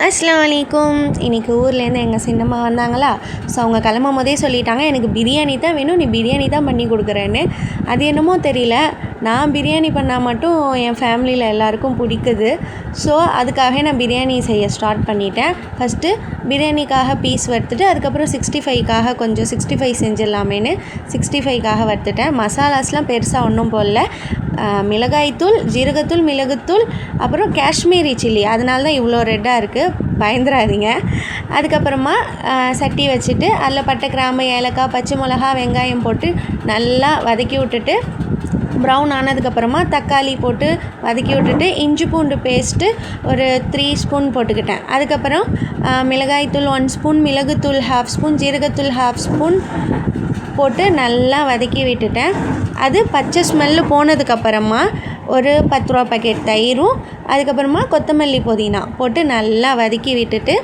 அஸ்ஸலாமு அலைக்கும். இன்றைக்கி ஊர்லேருந்து எங்கள் சின்னம்மா வந்தாங்களா, ஸோ அவங்க கிளம்பும் போதே சொல்லிட்டாங்க, எனக்கு பிரியாணி தான் வேணும், நீ பிரியாணி தான் பண்ணி கொடுக்குறேன்னு. அது என்னமோ தெரியல, நான் பிரியாணி பண்ணால் மட்டும் என் ஃபேமிலியில் எல்லாருக்கும் பிடிக்குது. ஸோ அதுக்காக நான் பிரியாணி செய்ய ஸ்டார்ட் பண்ணிட்டேன். ஃபஸ்ட்டு பிரியாணிக்காக பீஸ் வறுத்துட்டு, அதுக்கப்புறம் 65க்காக கொஞ்சம் 65 செஞ்சிடலாமேன்னு 65க்காக வறுத்துட்டேன். மசாலாஸ்லாம் பெருசாக ஒன்றும் போடல. மிளகாய்த்தூள், ஜீரகத்தூள், மிளகுத்தூள், அப்புறம் காஷ்மீரி சில்லி, அதனால தான் இவ்வளோ ரெட்டாக இருக்குது, பயந்துடாதீங்க. அதுக்கப்புறமா சட்டி வச்சுட்டு அதில் பட்டை, கிராம்பு, ஏலக்காய், பச்சை மிளகா, வெங்காயம் போட்டு நல்லா வதக்கி விட்டுட்டு, ப்ரௌன் ஆனதுக்கப்புறமா தக்காளி போட்டு வதக்கி விட்டுட்டு, இஞ்சி பூண்டு பேஸ்ட்டு ஒரு 3 ஸ்பூன் போட்டுக்கிட்டேன். அதுக்கப்புறம் மிளகாய்த்தூள் 1 ஸ்பூன், மிளகுத்தூள் 1/2 ஸ்பூன், ஜீரகத்தூள் 1/2 ஸ்பூன் போட்டு நல்லா வதக்கி விட்டுட்டேன். அது பச்சை ஸ்மெல்லு போனதுக்கப்புறமா ஒரு 10 ரூபா பாக்கெட் தயிரும், அதுக்கப்புறமா கொத்தமல்லி, புதினா போட்டு நல்லா வதக்கி விட்டுட்டு,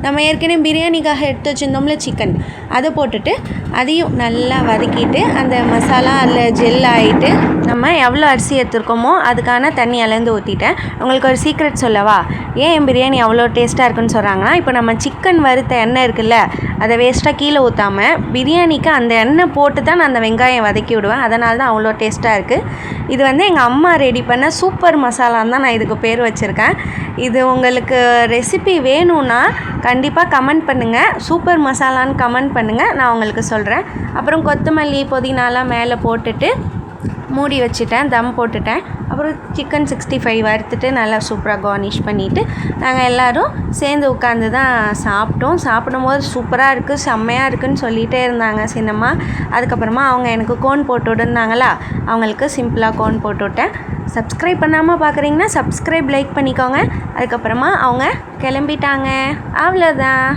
நம்ம ஏற்கனவே பிரியாணிக்காக எடுத்து வச்சுருந்தோம்ல சிக்கன், அதை போட்டுட்டு அதையும் நல்லா வதக்கிட்டு, அந்த மசாலா அதில் ஜெல் ஆகிட்டு, நம்ம எவ்வளோ அரிசி எடுத்துருக்கோமோ அதுக்கான தண்ணி அளந்து ஊற்றிட்டேன். உங்களுக்கு ஒரு சீக்ரெட் சொல்லவா, ஏன் என் பிரியாணி அவ்வளோ டேஸ்ட்டாக இருக்குன்னு சொல்கிறாங்கன்னா, இப்போ நம்ம சிக்கன் வறுத்த எண்ணெய் இருக்குல்ல, அதை வேஸ்ட்டாக கீழே ஊற்றாமல் பிரியாணிக்கு அந்த எண்ணெய் போட்டு தான் நான் அந்த வெங்காயம் வதக்கி விடுவேன். அதனால தான் அவ்வளோ டேஸ்ட்டாக இருக்குது. இது வந்து எங்கள் அம்மா ரெடி பண்ண சூப்பர் மசாலான்னு தான் நான் இதுக்கு பேர் வச்சுருக்கேன். இது உங்களுக்கு ரெசிபி வேணும்னா கண்டிப்பாக கமெண்ட் பண்ணுங்கள், சூப்பர் மசாலான்னு கமெண்ட் பண்ணுங்கள், நான் உங்களுக்கு சொல்கிறேன். அப்புறம் கொத்தமல்லி, புதினாலாம் மேலே போட்டுட்டு மூடி வச்சுட்டேன், தம் போட்டுட்டேன். அப்புறம் சிக்கன் 65 வறுத்துட்டு நல்லா சூப்பராக கார்னிஷ் பண்ணிவிட்டு நாங்கள் எல்லோரும் சேர்ந்து உட்காந்து தான் சாப்பிட்டோம். சாப்பிடும்போது சூப்பராக இருக்குது, செம்மையாக இருக்குதுன்னு சொல்லிகிட்டே இருந்தாங்க சின்னம்மா. அதுக்கப்புறமா அவங்க எனக்கு கோன் போட்டு விடுந்தாங்களா, அவங்களுக்கு சிம்பிளாக கோன் போட்டு விட்டேன். சப்ஸ்கிரைப் பண்ணாமல் பார்க்குறீங்கன்னா சப்ஸ்கிரைப், லைக் பண்ணிக்கோங்க. அதுக்கப்புறமா அவங்க கிளம்பிட்டாங்க. அவ்வளோதான்.